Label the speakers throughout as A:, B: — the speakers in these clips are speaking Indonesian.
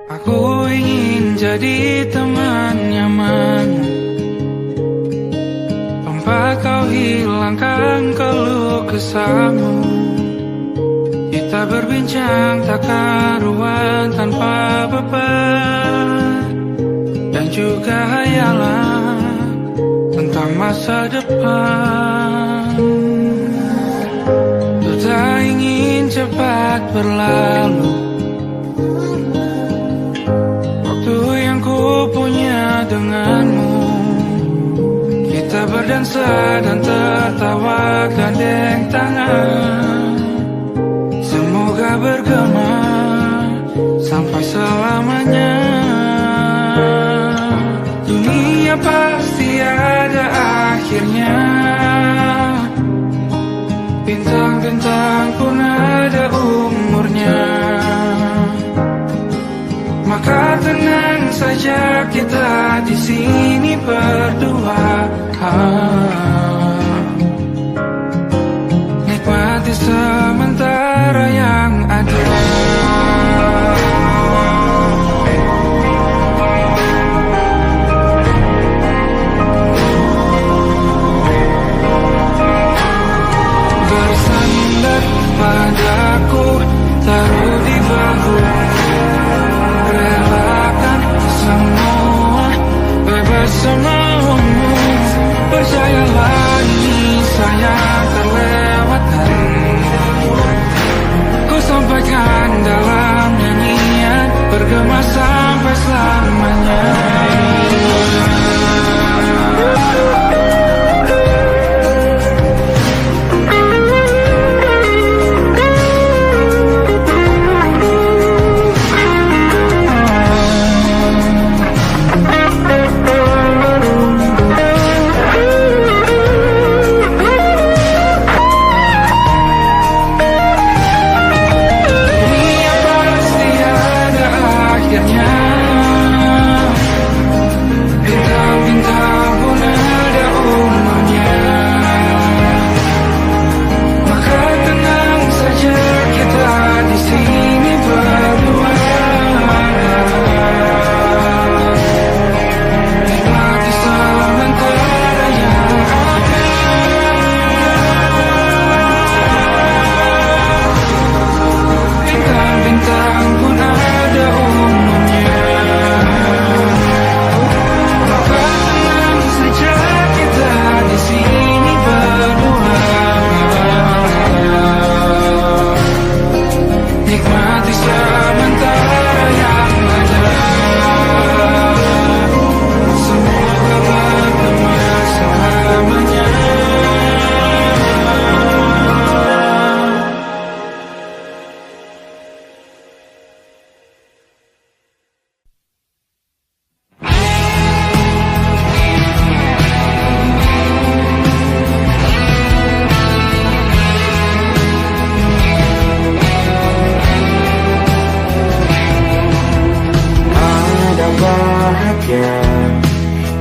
A: Aku ingin jadi teman nyaman, tempat kau hilangkan keluh kesahmu. Kita berbincang tak karuan tanpa beban, dan juga hayalan tentang masa depan. Ku tak ingin cepat berlalu waktu yang ku punya denganmu. Kita berdansa dan tertawa gandeng tangan, semoga bergema sampai selamanya. Dunia pasti ada akhirnya, bintang-bintang pun ada umurnya. Maka tenang saja kita di sini berdua, nikmati sementara yang ada. Bersandar padaku, taruh di bahu, relakan semua, bebas semaumu. Percayalah ini sayang terlewatkan, ku sampaikan dalam nyanyian, bergema sampai selamanya.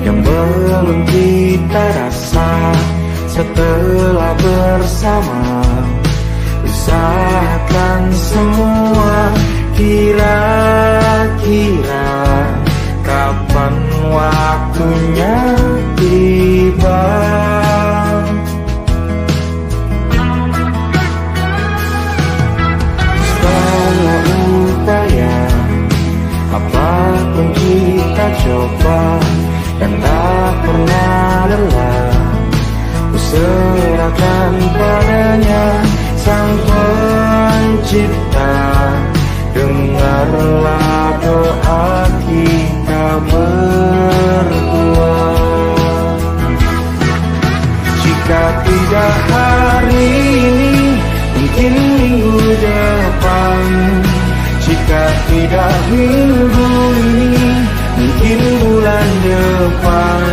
B: Yang belum kita rasa setelah bersama, usahakan semua. Kira-kira kapan waktunya tiba? Setelah upaya apapun kita coba, dan tak pernah lelah, ku serahkan padanya Sang Pencipta. Dengarlah doa kita berdua. Jika tidak hari ini, mungkin minggu depan. Jika tidak minggu ini, mungkin bulan depan.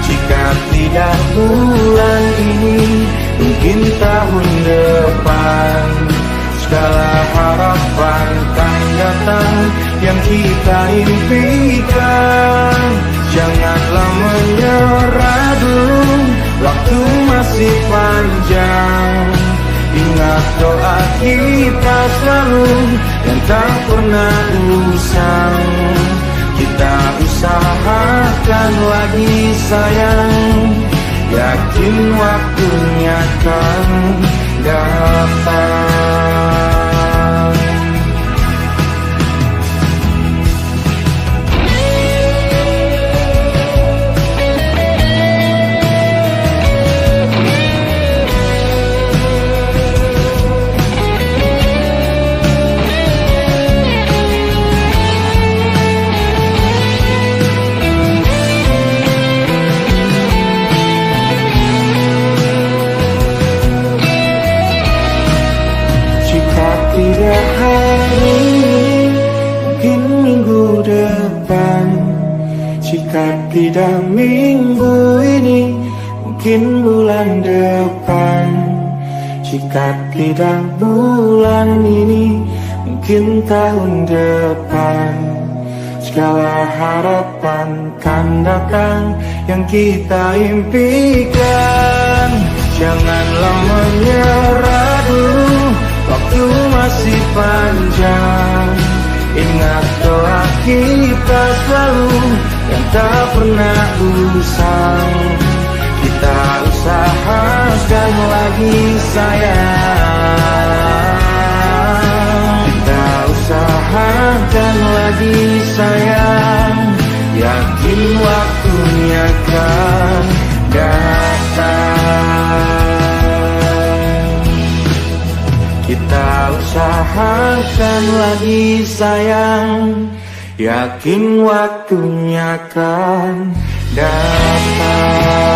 B: Jika tidak bulan ini, mungkin tahun depan. Segala harapan kan datang yang kita impikan. Janganlah menyerah dulu, waktu masih panjang. Ingat doa kita selalu, dan tak pernah usah sekali lagi sayang, yakin waktunya kan datang. Tidak hari ini, mungkin minggu depan. Jika tidak minggu ini, mungkin bulan depan. Jika tidak bulan ini, mungkin tahun depan. Segala harapan kan datang yang kita impikan. Janganlah menyerah dulu, waktu masih panjang. Ingat doa kita selalu yang tak pernah usang. Kita usahakan lagi sayang, kita usahakan lagi sayang, yakin waktunya kan datang. Kita usahakan lagi sayang, yakin waktunya kan datang.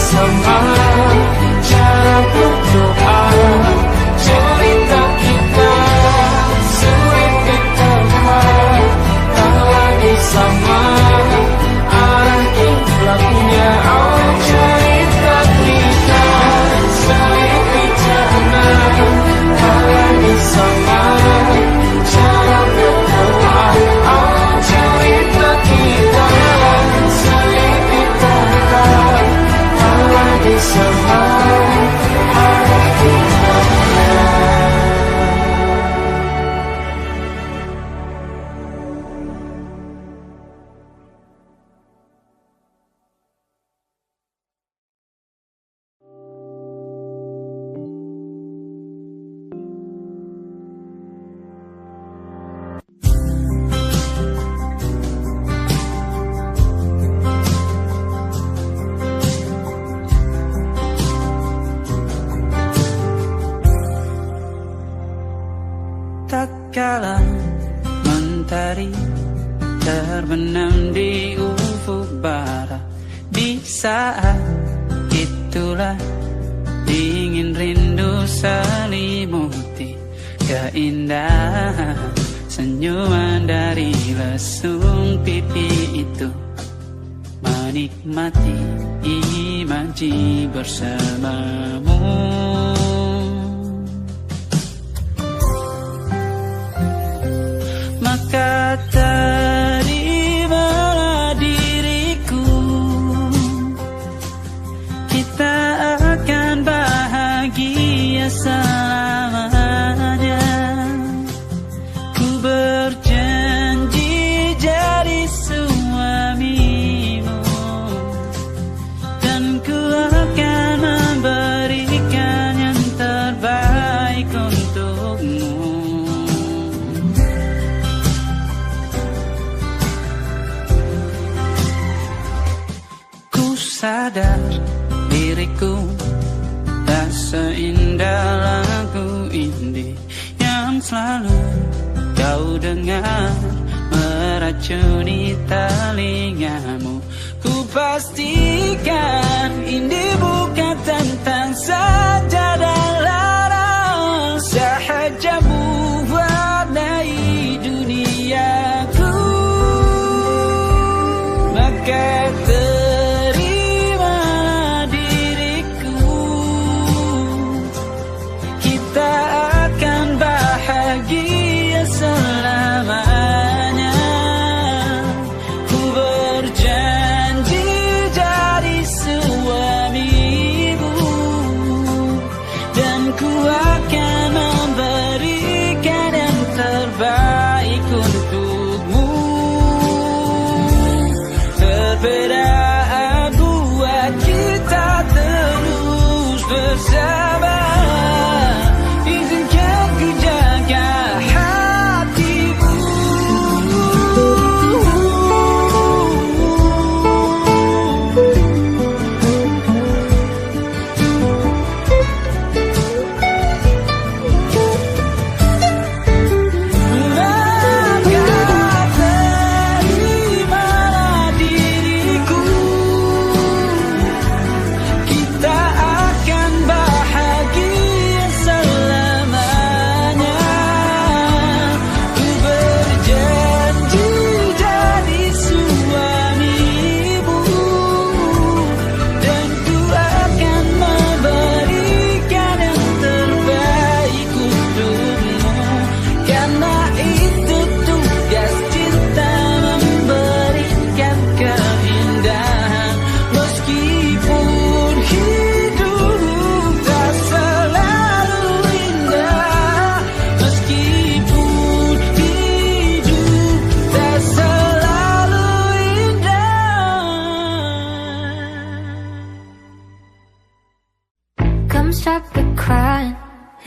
A: sama cara berdoa. Cerita kita sulit diterima, tak lagi sama arah kiblatnya. Oh cerita kita sulit dicerna, tak lagi sama cara berdoa. Oh cerita kita sulit diterima, tak lagi sama arah kiblatnya.
C: Tak kala mentari terbenam di ufuk barat, di saat itulah dingin rindu selimuti keindahan senyuman dari lesung pipi itu, menikmati imaji bersamamu. Maka terimalah diriku, kita akan bahagia selamanya. Ku berjanji jadi suamimu, dan ku akan memberikan yang terbaik untukmu. Sadar diriku tak seindah lagu indie yang selalu kau dengar meracuni telingamu. Ku pastikan indie bukan tentang sajadah larang, sahaja mewarnai duniaku. Maka bahagia selamanya. Ku berjanji jadi suamimu, dan ku akan memberikan yang terbaik untukmu. Perbedaan buat kita terus bersama.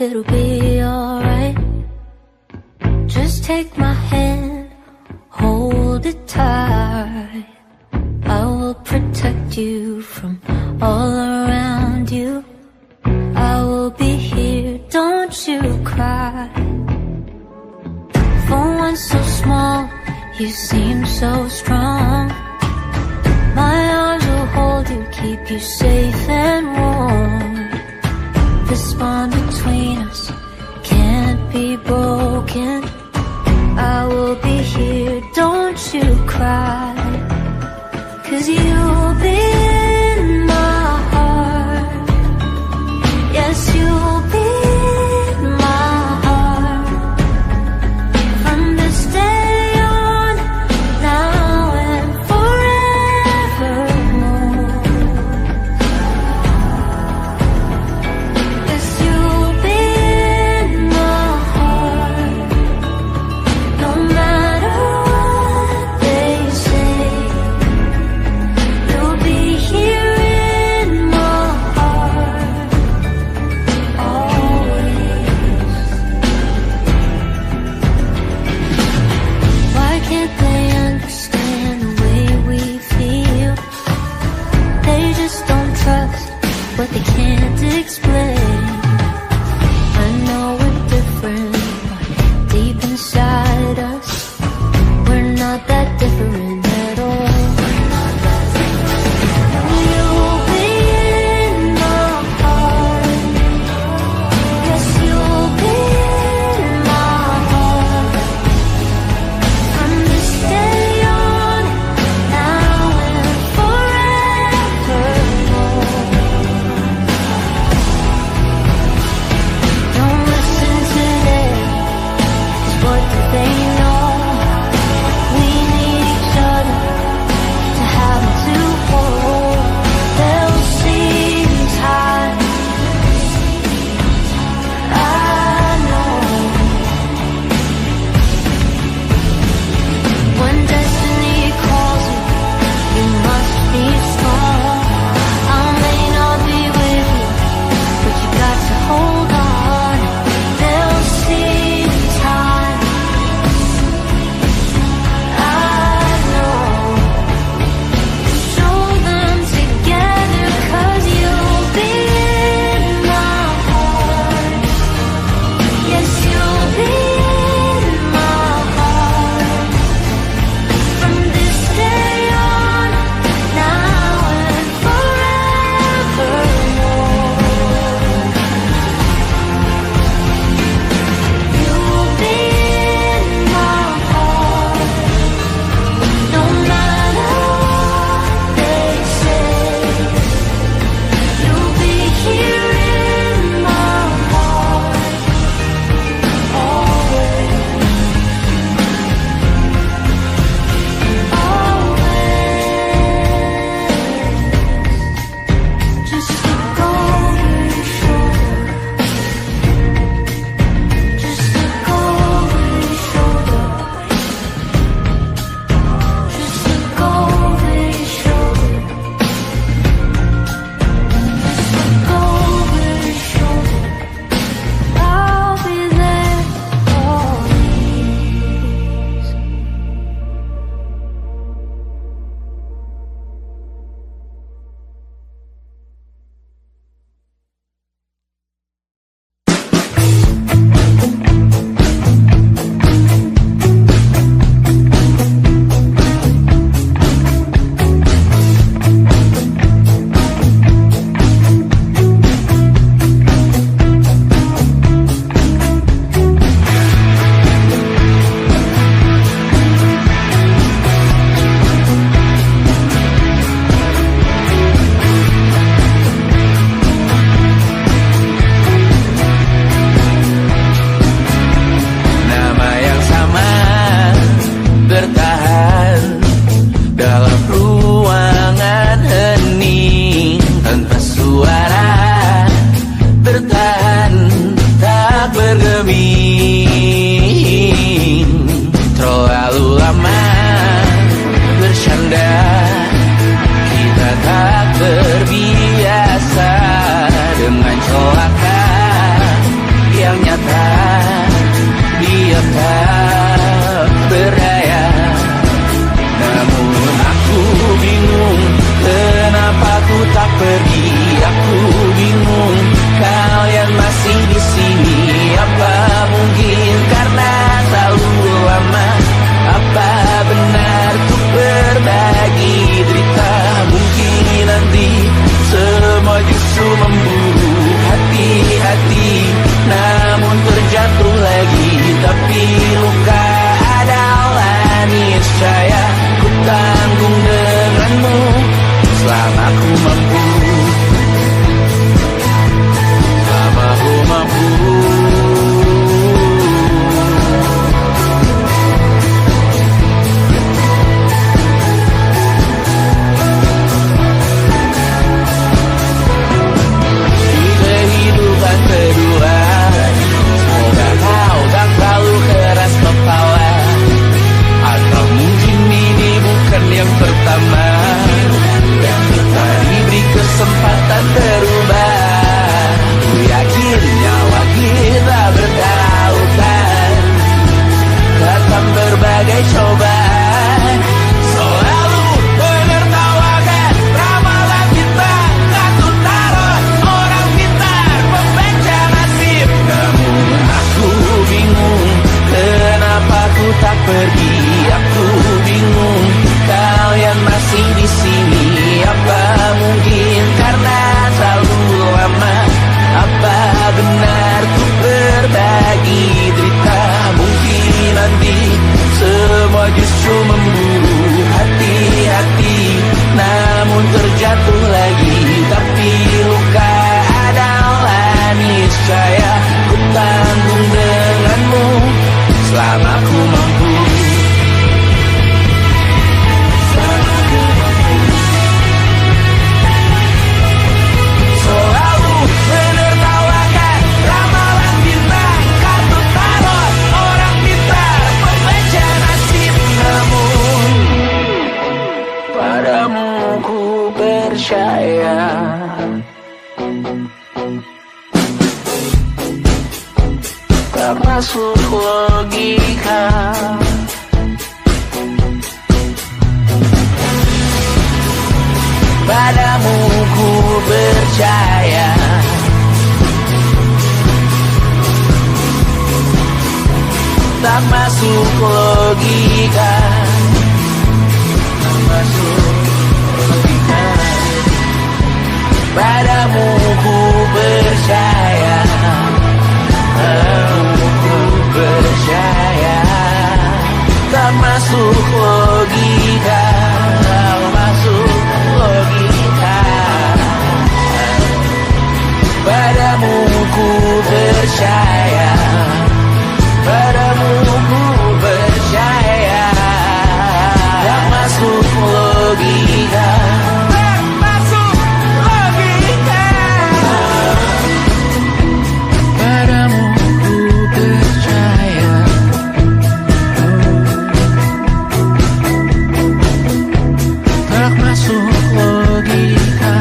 C: It'll be alright. Just take my hand, hold it tight. I will protect you from all around you. I will be here, don't you cry. For one so small, you seem so strong. My arms will hold you, keep you safe this bond between us can't be broken. I will be here, don't you cry, 'cause you'll be in my heart. Yes, you'll be in my heart from this day on, now and forevermore. Yes, you'll be in my heart, no matter what they say. You'll be here in my heart, always. Why can't they understand the way we feel? They just don't trust what they can't explain. I know we're different, but deep inside us, we're not that different at all. You'll be in my heart. Yes, you'll be in my heart from this day on, now and forevermore. Don't listen to them, 'cause what do they know? We need each other to have and to hold. They'll see in time, I know. When destiny calls you, you must be strong. I may not be with you, but you got to hold on. They'll see in time, I know. Show them together, 'cause you'll be in my heart. Yes, you'll be in my heart from this day on, now and forevermore. You'll be in my heart, no matter what they say. You'll be here in my heart, always, always. Just look over your shoulder, just look over your shoulder, just look over your shoulder, just look over your shoulder. I'll be there always.
B: Nama yang sama bertahan dalam ruangan hening tanpa suara, bertahan tak bergeming. Terlalu lama bersandar, kita tak terbiasa dengan celaka yang nyata. Dia tak berdaya, namun aku bingung kenapa ku tak pergi. Aku bingung kalian masih di sini. Apa mungkin karena terlalu lama? Apa benar ku berbagi derita? Mungkin nanti semua justru memburu hati-hati kesempatan terubah. Ku yakin nyawa kita bertautan, datang berbagai cobaan, selalu menertawakan ramalan kita. Aku taruh orang pintar membaca nasib, namun aku bingung kenapa ku tak pergi. Aku bingung kalian masih di sini. Apa mungkin karena terlalu lama? Apa benar ku berbagi derita? Mungkin nanti semua justru memburu hati-hati, namun terjatuh lagi. Tapi luka adalah niscaya ku tanggung denganmu selama ku mampu. Selalu menertawakan ramalan bintang, kartu tarot orang pintar membaca nasib, namun padamu ku percaya. Tak masuk logika, padamu ku percaya. Tak masuk logika, tak masuk logika. Padamu ku percaya, padamu ku percaya. Tak masuk logika, tak masuk logika. Padamu ku percaya, padamu ku percaya. Tak masuk logika, tak masuk logika. Padamu ku percaya, tak masuk logika.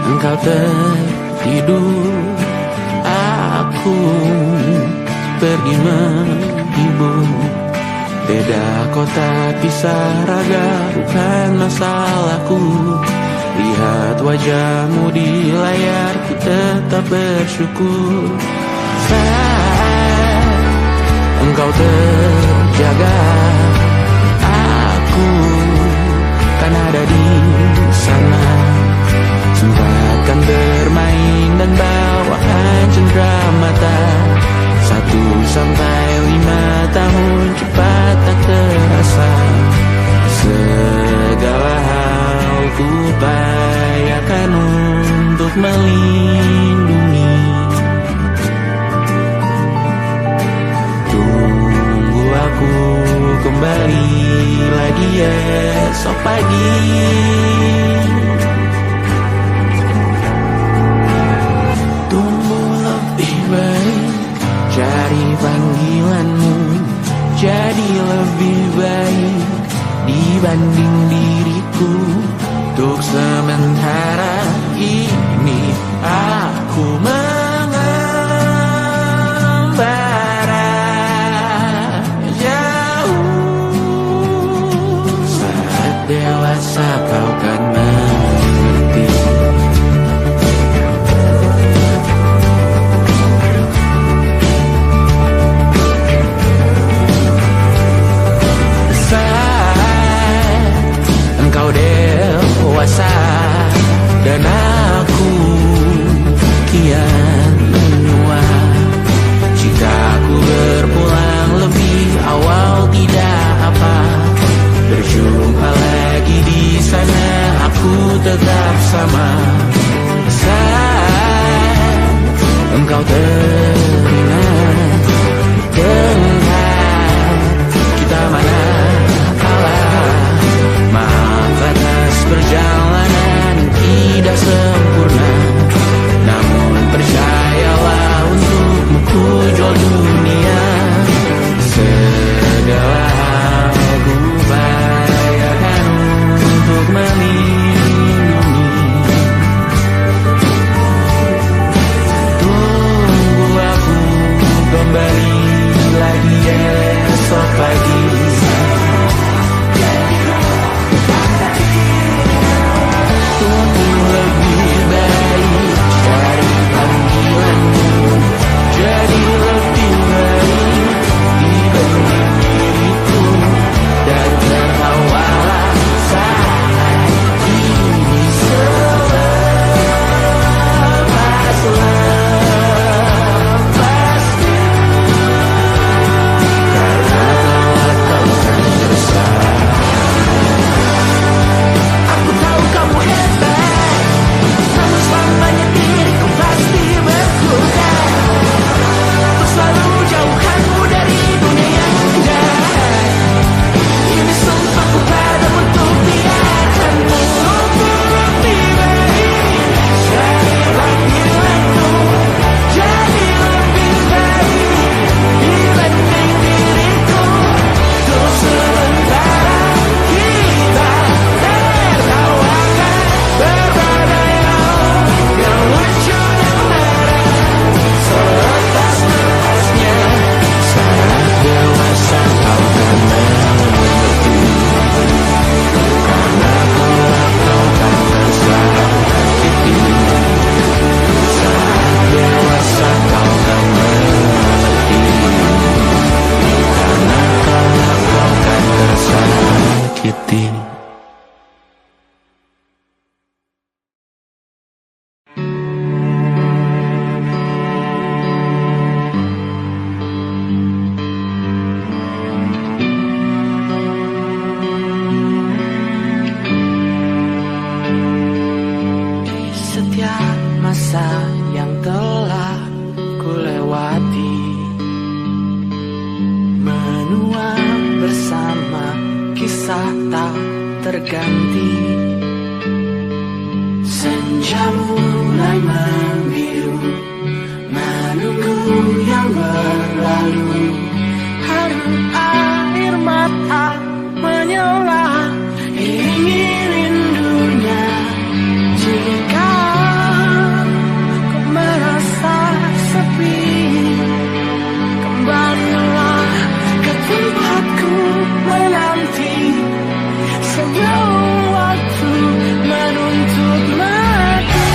B: Engkau tertidur, aku pergi menghibur. Beda kota pisah raga bukan masalahku. Lihat wajahmu di layar, ku tetap bersyukur. Saat engkau terjaga, aku kan ada di sana. Sempatkan bermain dan bawaan cenderamata. 1 sampai 5 tahun cepat tak terasa. Segala hal ku upayakan untuk melindungi. Tunggu aku kembali lagi esok pagi. Cari panggilanmu jadi lebih baik dibanding diriku. Untuk sementara ini aku mengembara jauh. Saat dewasa kau kan mengerti. Engkau dewasa dan aku kian menua. Jika aku berpulang lebih awal tidak apa. Berjumpa lagi di sana, aku bersama. Saat engkau teringat tentang kita mana kalah. Maaf atas perjalanan tidak sempurna, namun percayalah untukmu ku jual dunia. Segala hal ku upayakan untuk melindungi. Tunggu aku kembali lagi esok pagi. Untuk lebih baik dari panggilanmu, jadi lebih baik dibanding diriku. Dan tertawalah saat ini selepas-lepasnya. Karena telah kau kan bersama. Aku tahu kamu hebat, namun selamanya diriku pasti berkurang. Untuk selalu jauhkanmu dari dunia yang jahat. Ini sumpahku padamu untuk biarkanmu untuk lebih baik. Jadi panggilanku, jadi lebih baik dibanding diriku. Untuk sementara kita tertawakan berbagai hal yang lucu dan marah. Selepas-lepasnya saat dewasa kau kan mengerti. Karena kelak kau kan tersakiti. Saat dewasa kau kan mengerti. Karena kelak kau kan tersakiti. Setiap masa yang telah ku lewati, menua bersama kisah tak terganti. Senja mulai membiru, menunggu yang berlalu. Haru air mata menyala, iringi rindunya. Jika kau merasa sepi, kembalilah ke tempatku menanti. Sebelum waktu menuntut mati.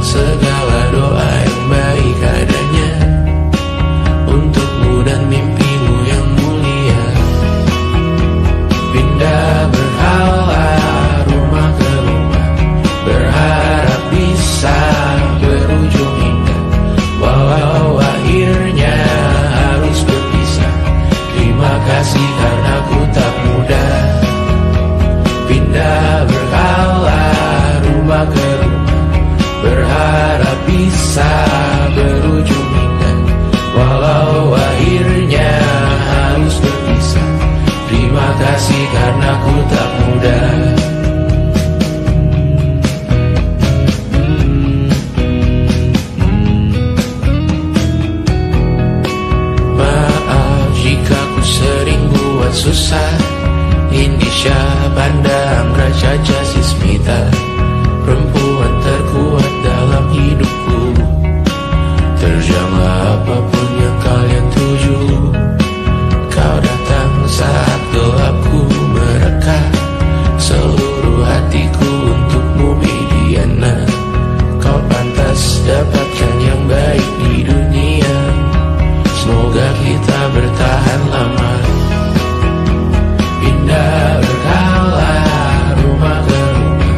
B: segala doa yang baik adanya untukmu dan mimpimu yang mulia. Pindah berhala rumah ke rumah, berharap bisa berujung indah, walau akhirnya harus berpisah. Terima kasih karena ku tak mudah. Pindah berhala rumah ke rumah, berharap bisa berujung indah, walau akhirnya harus berpisah. Terima kasih karena ku tak mudah. Maaf jika ku sering buat susah. Indisha Banda Anggra Caca Sismita, perempuan terkuat dalam hidupku. Terjanglah apapun yang kalian tuju. Kau datang saat gelapku mereka, seluruh hatiku untukmu Mediana. Kau pantas dapatkan yang baik di dunia. Semoga kita bertahan lama. Pindah berhala rumah ke rumah,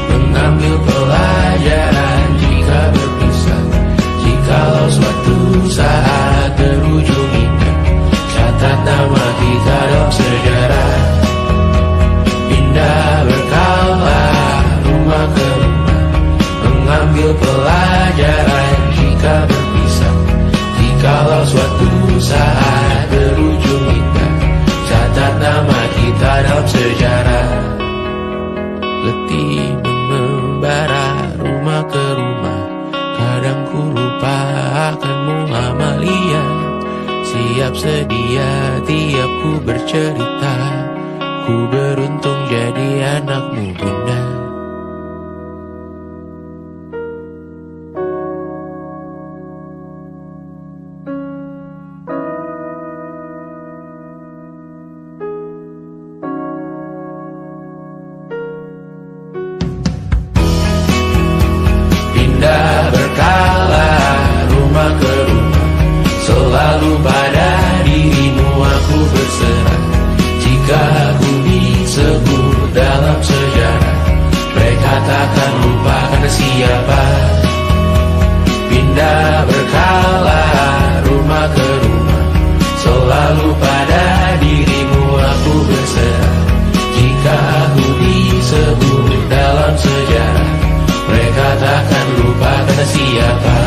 B: mengambil pelajaran jika berpisah. Jikalau suatu saat berujung indah, catat nama kita dalam sejarah. Pindah berhala rumah ke rumah, mengambil pelajaran jika berpisah. Jikalau suatu saat berujung indah, catat nama kita dalam sejarah. Letih mengembara rumah ke rumah, kadang ku lupa akanmu Amalia. Siap sedia tiap ku bercerita, ku beruntung jadi anakmu bunda. Pindah berkala rumah ke rumah, selalu pada dirimu aku berserah. Jika aku disebut dalam sejarah, mereka takkan lupa karena siapa. Pindah berkala rumah ke rumah, selalu pada dirimu aku berserah. Jika aku disebut dalam sejarah, mereka takkan lupa kata siapa.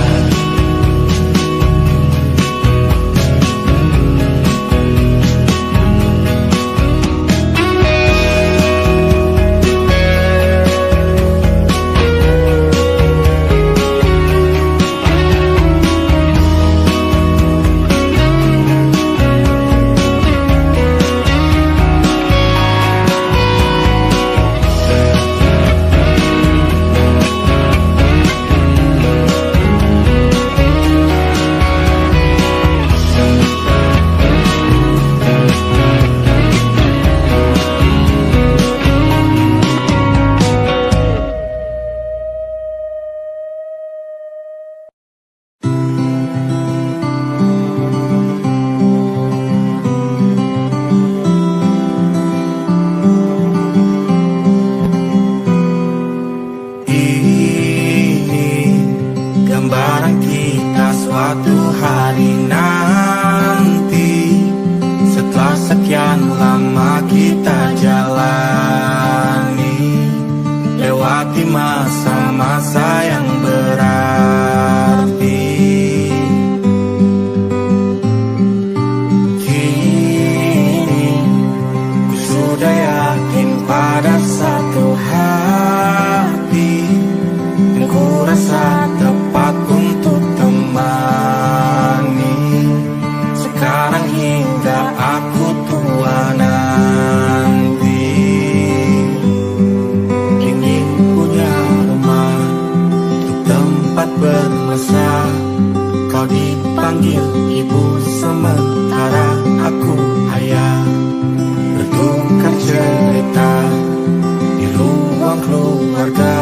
D: keluarga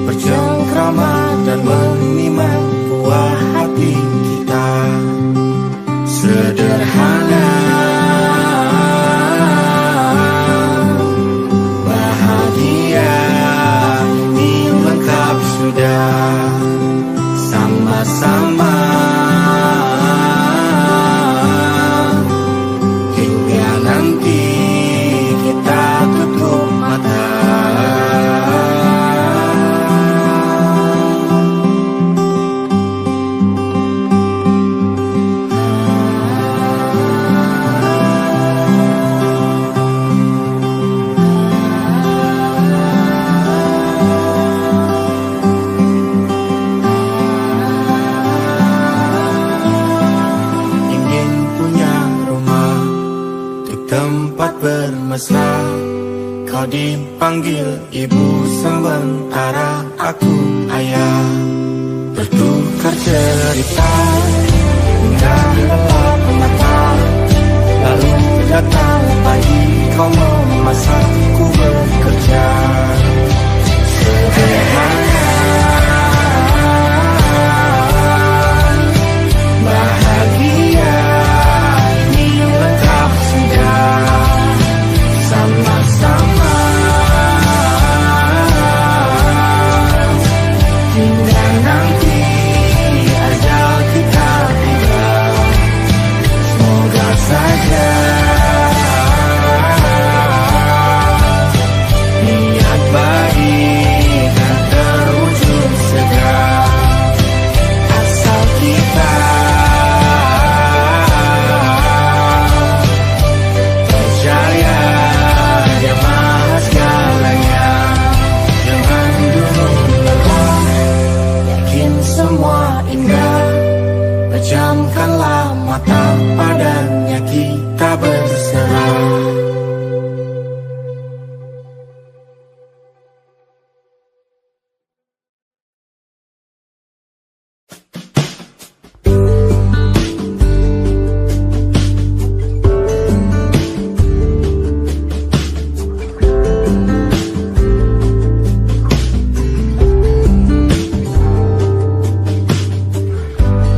D: bercengkrama dan
B: sama-sama hingga nanti kita tutup mata. Tempat bermesra, kau dipanggil ibu sementara aku ayah. Bertukar cerita hingga gelap mata, lalu datang pagi kau memasak, ku bekerja. Sederhana, bahagia ini lengkap sudah. Sama-sama hingga nanti ajal kita tiba. Semoga saja niat baik dan terwujud segera, asal kita percaya Dia Maha segalanya. Jangan dulu lelah, yakin semua indah. Pejamkanlah mata, padanya kita berserah.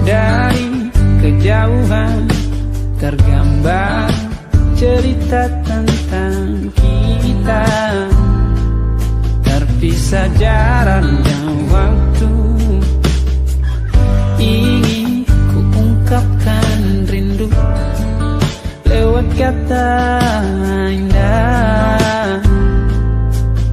A: Dari kejauhan tergambar cerita tentang kita, terpisah jarak dan waktu. Ingin ku ungkapkan rindu lewat kata indah,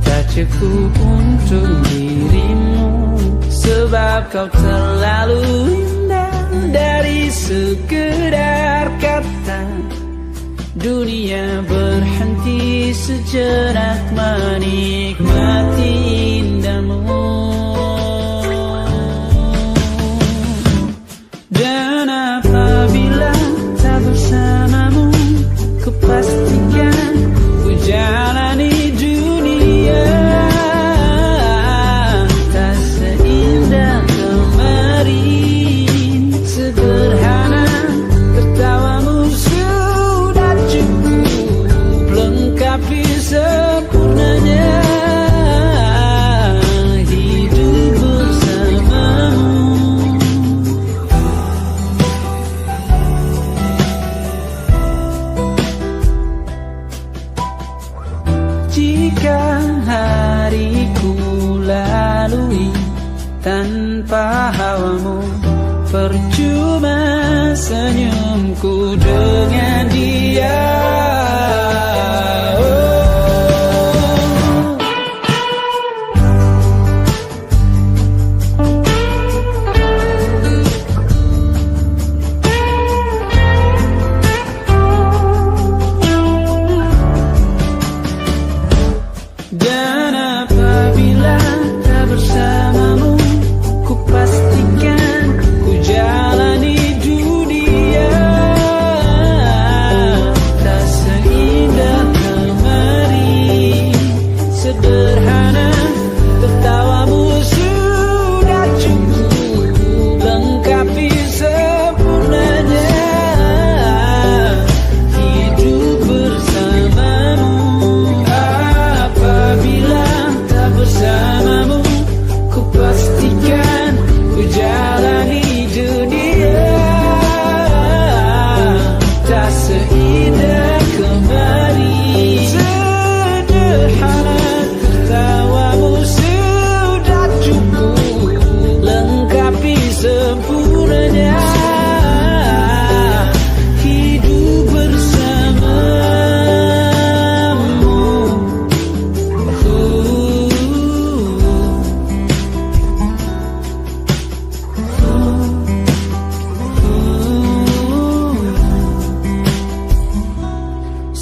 A: tak cukup untuk dirimu, sebab kau terlalu indah. Dari sekedar kata, dunia berhenti sejenak menikmati indahmu. Dan apabila tak bersamamu, ku pastikan ku jalani dunia tak seindah kemarin. Sederhana, tertawamu sudah cukup lengkapi sempurnanya hidup bersamamu. Jika hariku lalui tanpa hawamu, percuma senyumku dengan dia. Dan apabila tak bersamamu, ku pastikan ku jalani dunia tak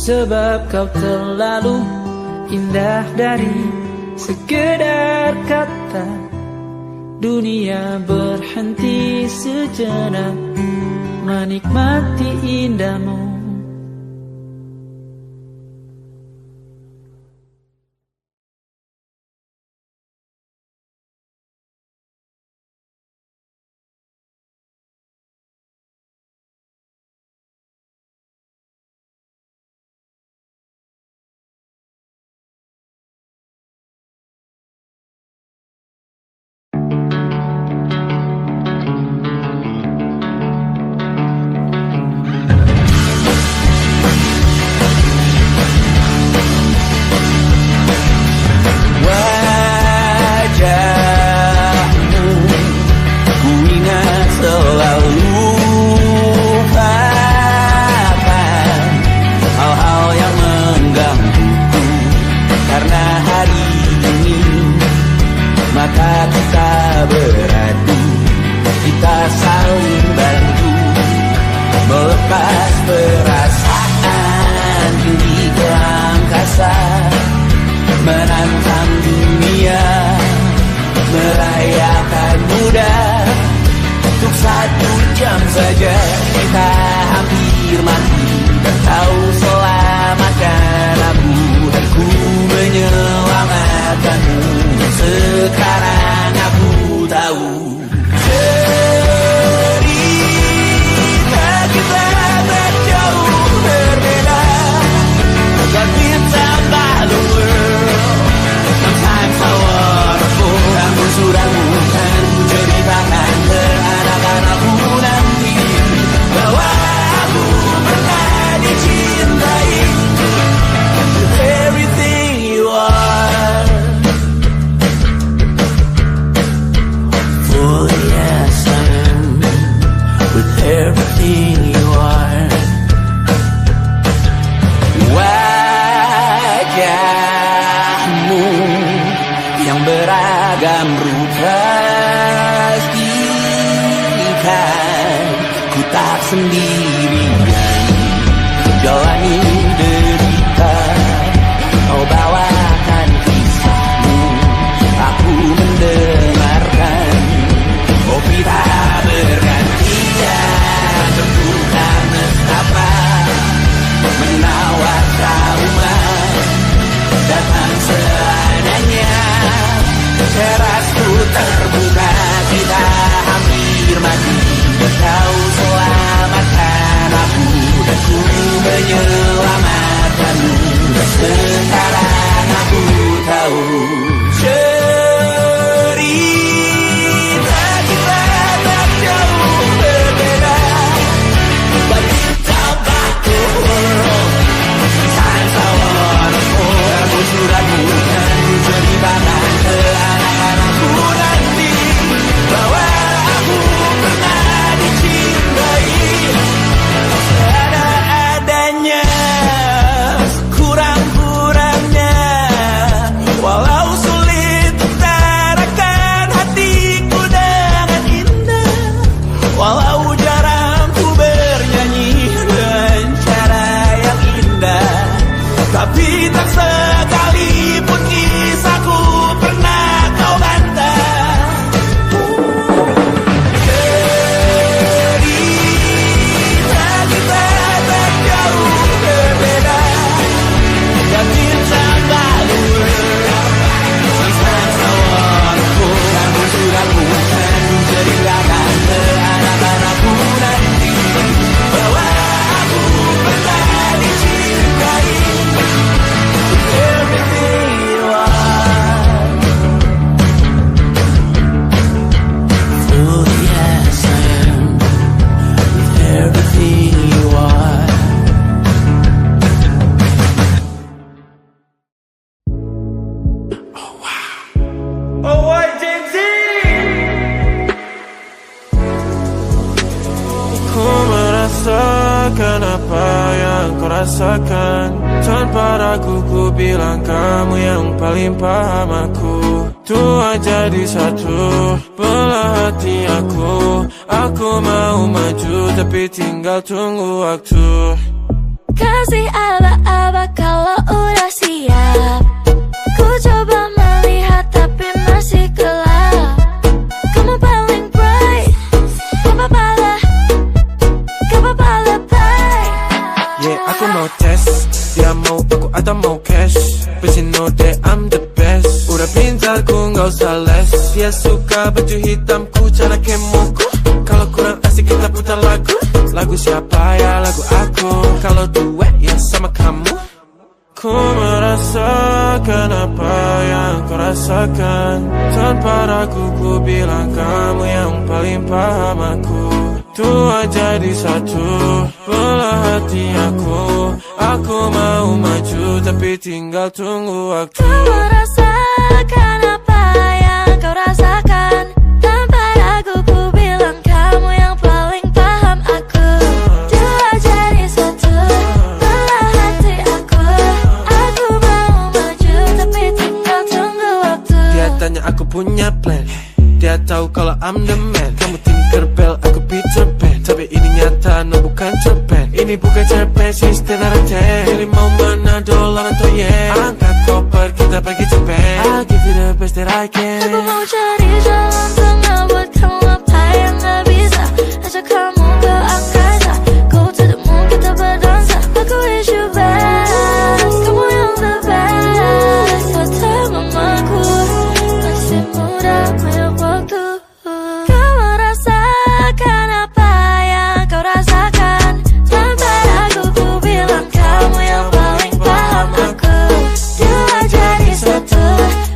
A: sebab kau terlalu indah dari sekedar kata. Dunia berhenti sejenak menikmati indahmu.
D: merasakan apa yang kau rasakan. Tanpa ragu ku bilang kamu yang paling paham aku. Tua jadi satu, belah hati aku. Aku mau maju tapi tinggal tunggu waktu.
C: kasih aba-aba kalau udah siap. Ku coba melihat tapi masih gelap. Kamu paling bright, gak apa-apa lah, gak apa-apa lebay.
D: Yeah, aku mau tes, dia mau aku atau mau cash. But you know that I'm the best. Udah pintar ku gak usah les. Dia suka baju hitamku, cara kemoku. Kalau kurang asik kita putar lagu. Lagu siapa ya? Lagu aku. Kalau duet ya sama kamu. Ku merasakan apa yang kau rasakan. Tanpa ragu ku bilang kamu yang paling paham aku. Tua jadi satu, belah hati aku. Aku mau maju tapi tinggal tunggu waktu.
C: Ku merasakan apa yang kau rasakan. Tanpa ragu ku bilang kamu yang paling paham aku. Dua jadi satu, belah hati aku. Aku mau maju tapi tinggal tunggu waktu.
D: Dia tanya aku punya plan. Dia tahu kalau I'm the man. Kamu Tinkerbell, aku Peter Pan. Tapi ini nyata, no bukan cerpen. Ini bukan cerpen, sistem narate. Pilih mau mana, dolar atau yen. Angkat koper, kita pergi Japan. I'll give you the best that I can.
C: Aku mau cari jalan tengah buat kamu apa yang gak bisa. Ajak kamu ke angkasa, go to the moon kita berdansa. Aku wish you best, kamu yang the best. Kata mamaku, masih muda banyak waktu. Kau merasakan apa yang kau rasakan. Tanpa ragu ku bilang kamu yang paling paham aku. Dua jadi satu,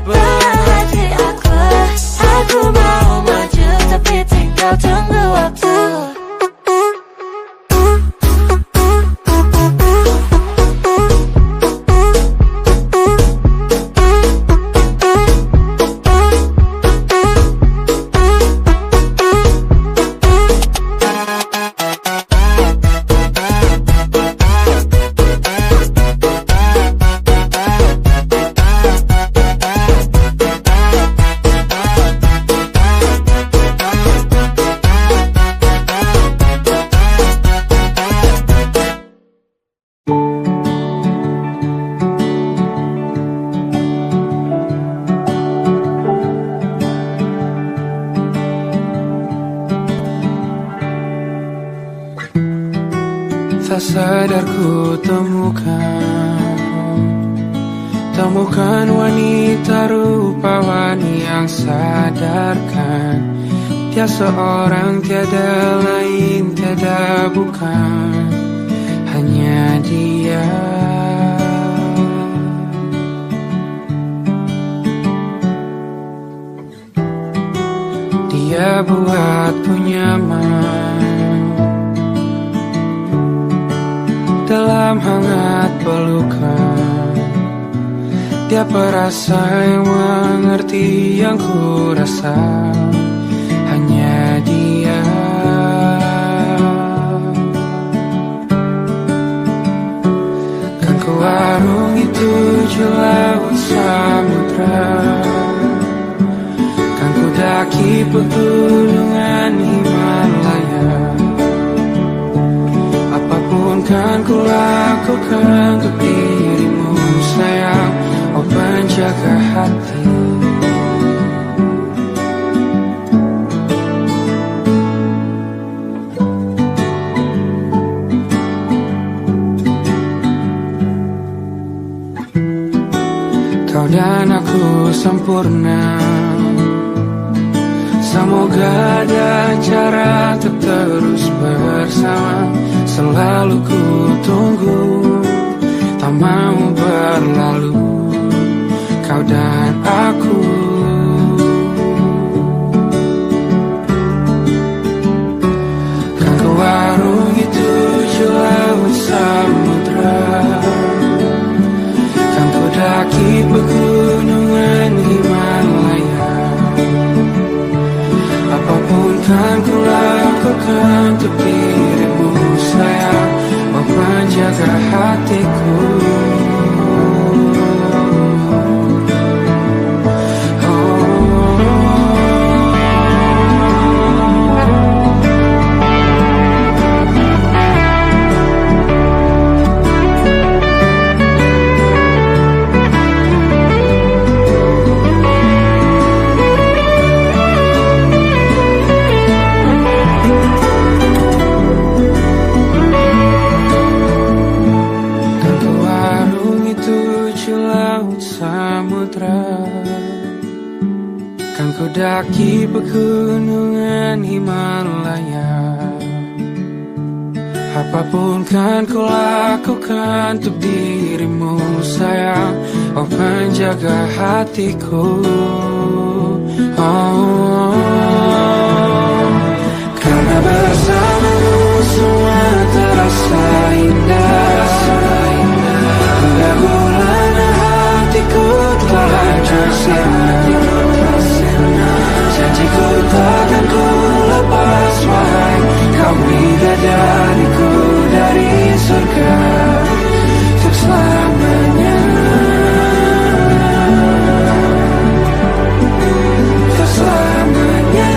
C: belah hati aku. Aku mau maju tapi tinggal tunggu waktu.
A: Tak sadar ku temukan wanita rupawan yang sadarkan. Dia seorang tiada lain, tiada bukan, hanya dia. Dia buatku nyaman dalam hangat pelukan. Dia perasa yang mengerti yang ku rasa, hanya dia. Kan ku arungi 7 laut samudra, kan ku daki pegunungan Himalaya. Apapun kan ku lakukan untuk dirimu sayang, oh penjaga hati. Kau dan aku sempurna, semoga ada cara untuk terus bersama. Selalu ku tunggu, tak mau berlalu, kau dan aku. Kan ku arungi 7 laut samudra, kan ku daki pegunungan Himalaya. Apapun kan ku lakukan untuk dirimu sayang, oh penjaga hatiku. pegunungan Himalaya. Apapun kan ku lakukan untuk dirimu sayang, oh penjaga hatiku. Oh, karena bersamamu semua terasa indah. Pergaulan hatiku telah hancur sena. Janjiku takkan ku lepas, wahai kau bidadariku dari surga untuk selamanya. Untuk selamanya.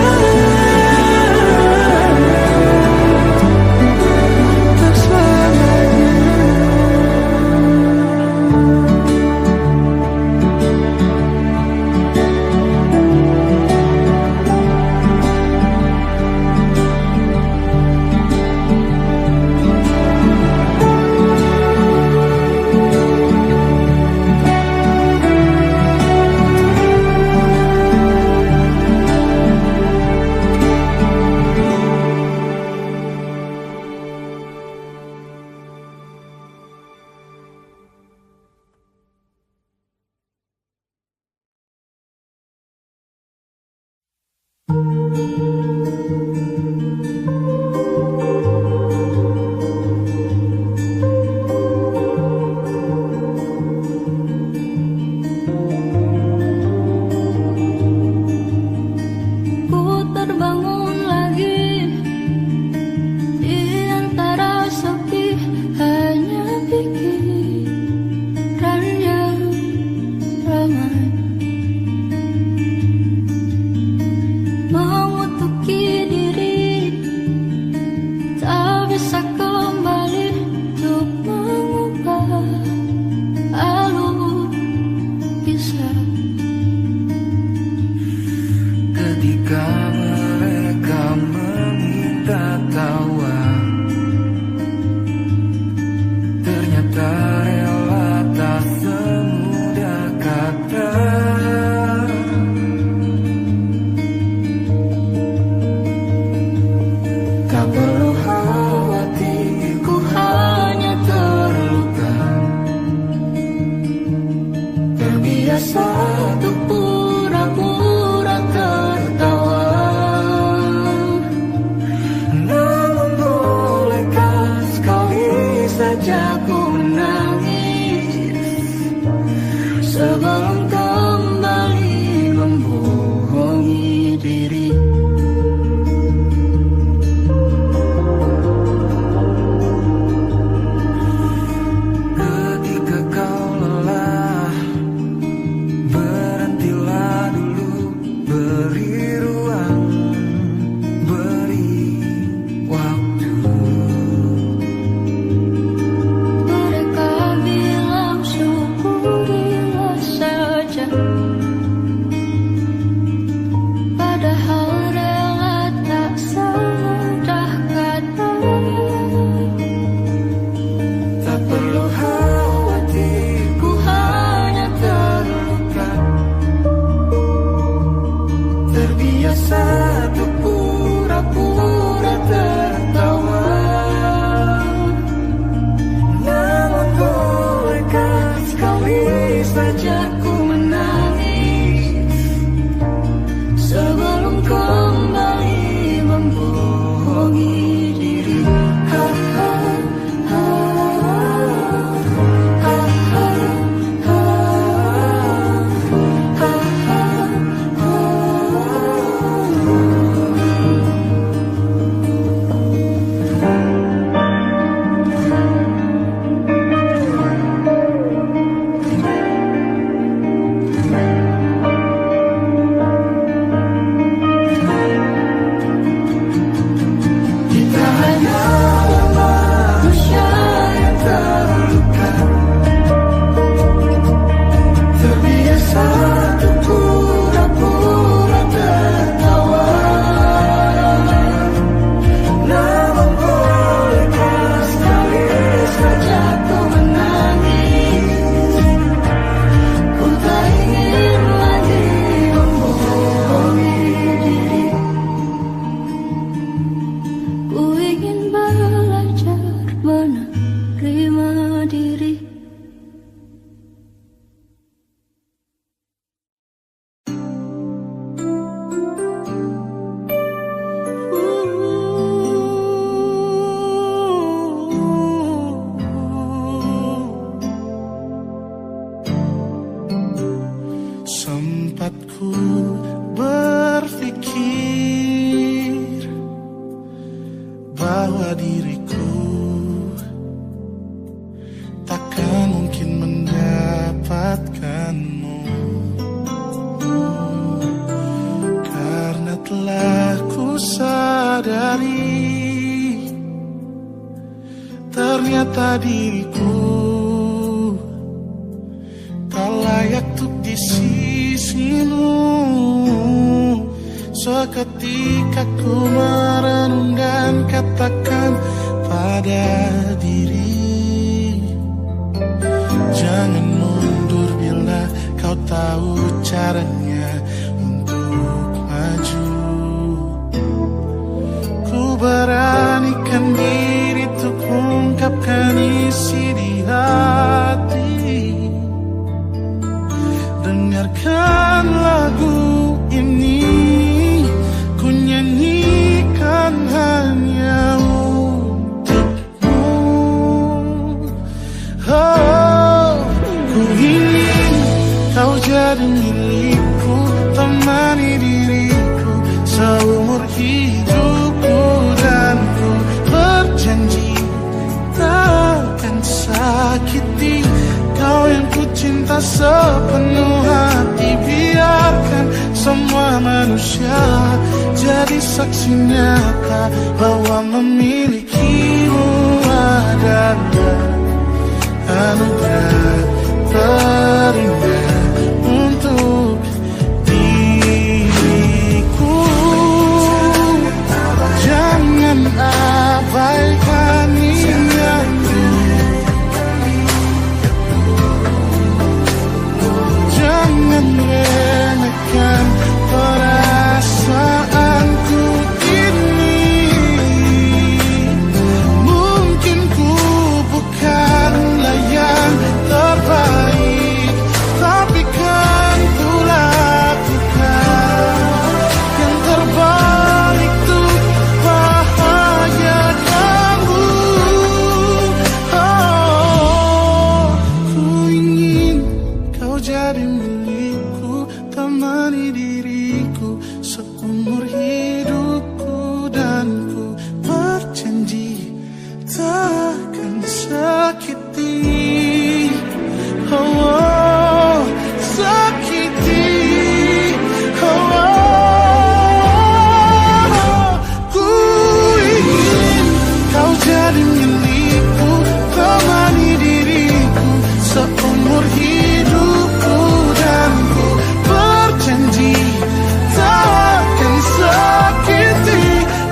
E: sadari ternyata diriku tak layak untuk di sisimu. Seketika ku merenung dan katakan pada diri, jangan mundur bila kau tahu caranya untuk maju. Ku beranikan diri untuk ungkapkan isi di hati. Dengarkan lagu ini, ku nyanyikan hanya untukmu. Oh, ku ingin kau jadi milikku, temani diriku seumur hidupku, dan ku berjanji takkan sakiti kau yang ku cinta sepenuh hati. Biarkan semua manusia jadi saksi nyata bahwa memilikimu adalah anugerah terindah untuk diriku. Jangan abaikan niatku, jangan remehkan perasaanku ini. Mungkin ku bukanlah yang terbaik, tapi kan ku lakukan yang terbaik untuk bahagiakanmu. Oh, ku ingin kau jadi milikku, temani diriku seumur hidupku, dan ku berjanji takkan sakiti, oh, sakiti, oh. Ku ingin kau jadi milikku, temani diriku seumur hidupku, dan ku berjanji takkan sakiti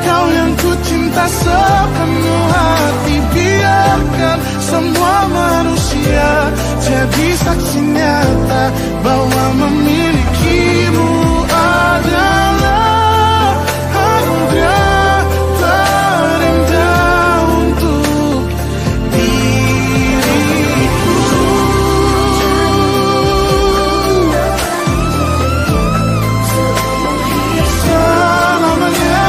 E: kau yang ku cinta sepenuh hati. Biarkan semua manusia jadi saksi nyata bahwa memilikimu adalah anugerah terindah untuk diriku. Selamanya,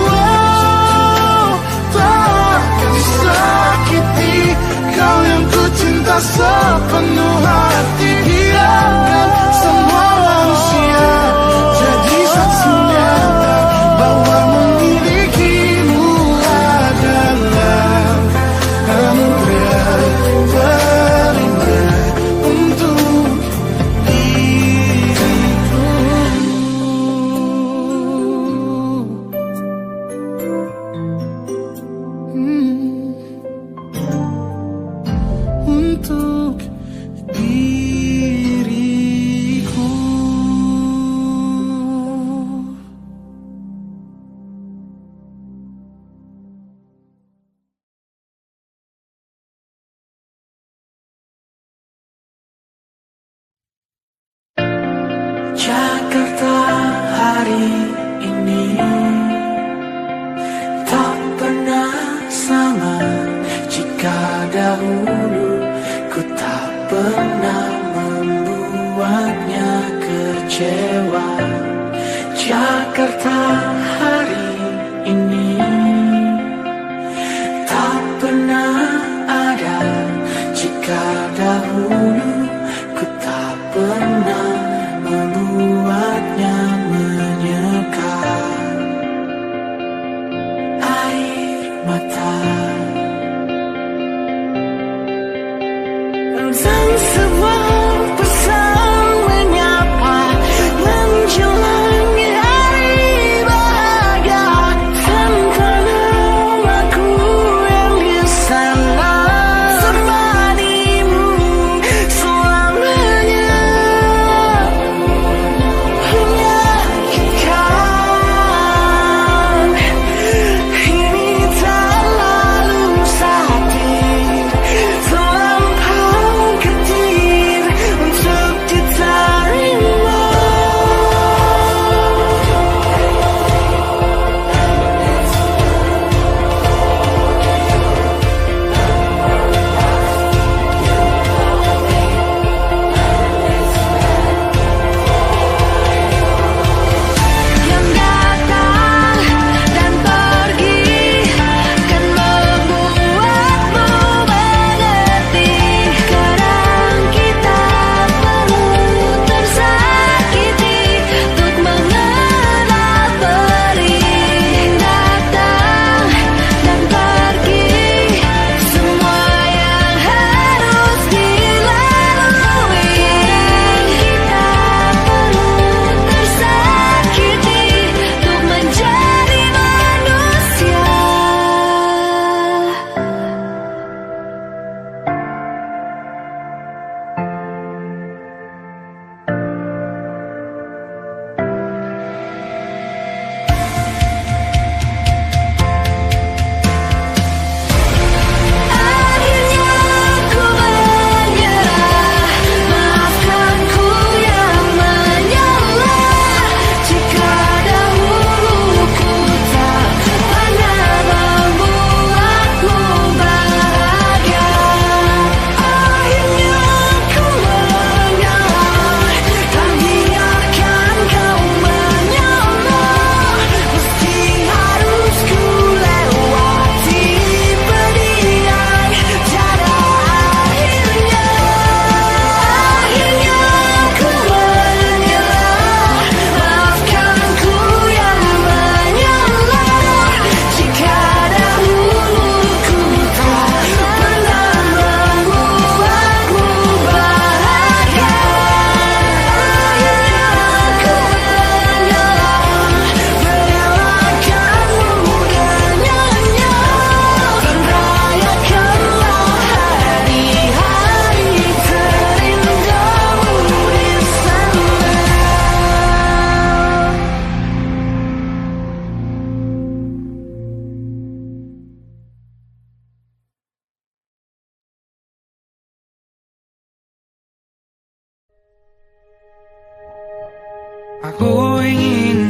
E: oh, takkan sakiti kau yang ku cinta sepenuh hati. Biarkan semua manusia jadi saksi nyata bahwa memilikimu adalah anugerah terindah untuk diriku. Untuk diriku.
B: Jakarta hari ini tak pernah sama. Jika dahulu ku tak pernah membuatnya kecewa, Jakarta hari ini tak pernah ada. Jika dahulu ku tak pernah membuatnya menyekat air mata. Dan sebuah pesan menyapa menjelang hari bahagia.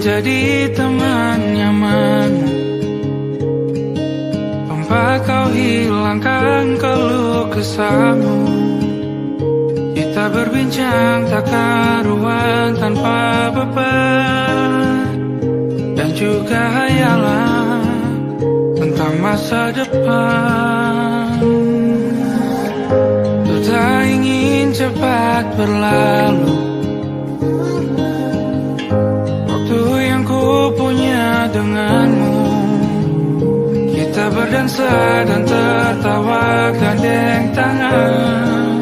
A: jadi teman nyaman, tanpa kau hilangkan keluh kesahmu. Kita berbincang tak karuan tanpa beban, dan juga hayalan tentang masa depan. Ku tak ingin cepat berlalu, waktu yang ku punya denganmu. Kita berdansa dan tertawa gandeng tangan,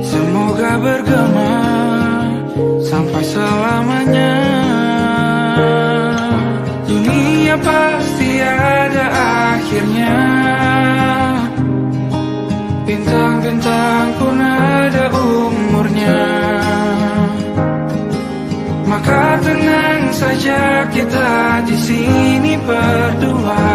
A: semoga bergema sampai selamanya. Dunia pasti ada akhirnya, bintang-bintang pun ada umurnya. Maka tenang saja kita di sini berdua.